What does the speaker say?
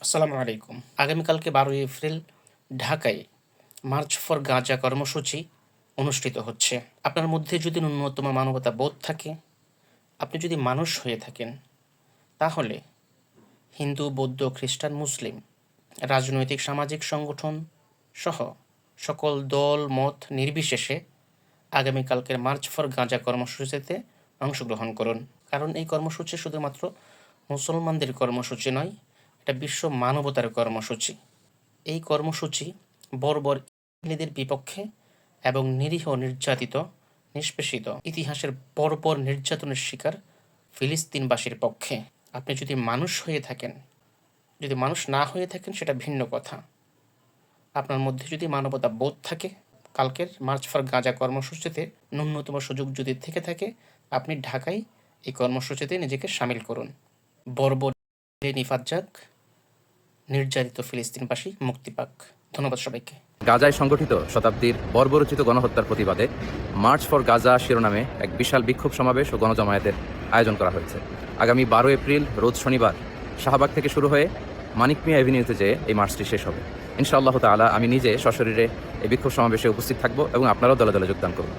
আসসালামু আলাইকুম। আগামীকালকে 12 এপ্রিল ঢাকায় মার্চ ফর গাজা কর্মসূচি অনুষ্ঠিত হচ্ছে। আপনার মধ্যে যদি ন্যূনতম মানবতা বোধ থাকে, আপনি যদি মানুষ হয়ে থাকেন, তাহলে হিন্দু, বৌদ্ধ, খ্রিস্টান, মুসলিম, রাজনৈতিক সামাজিক সংগঠন সহ সকল দল মত নির্বিশেষে আগামীকালকের মার্চ ফর গাজা কর্মসূচিতে অংশগ্রহণ করুন। কারণ এই কর্মসূচি শুধুমাত্র মুসলমানদের কর্মসূচি নয়, এটা বিশ্ব মানবতার কর্মসূচি। এই কর্মসূচি বর্বর ইসরায়েলিদের বিপক্ষে এবং নিরীহ, নির্যাতিত, নিষ্পেষিত, ইতিহাসের বর্বর নির্যাতনের শিকার ফিলিস্তিনবাসীর পক্ষে। আপনি যদি মানুষ হয়ে থাকেন, যদি মানুষ না হয়ে থাকেন সেটা ভিন্ন কথা। আপনার মধ্যে যদি মানবতা বোধ থাকে, কালকের মার্চ ফর গাজা কর্মসূচিতে ন্যূনতম সুযোগ যদি থেকে থাকে, আপনি ঢাকায় এই কর্মসূচিতে নিজেকে সামিল করুন। বর্বর নিপাত যাক, নির্যাতিত ফিলিস্তিনবাসী মুক্তি পাক। ধন্যবাদ সবাইকে। গাজায় সংগঠিত শতাব্দীর বর্বরোচিত গণহত্যার প্রতিবাদে মার্চ ফর গাজা শিরোনামে এক বিশাল বিক্ষোভ সমাবেশ ও গণজমায়েতের আয়োজন করা হয়েছে। আগামী 12 এপ্রিল রোজ শনিবার শাহবাগ থেকে শুরু হয়ে মানিক মিয়া অ্যাভিনিউতে যেয়ে এই মার্চটি শেষ হবে। ইনশাআল্লাহ তাআলা আমি নিজে সশরীরে এই বিক্ষোভ সমাবেশে উপস্থিত থাকব এবং আপনারাও দলে দলে যোগদান করুন।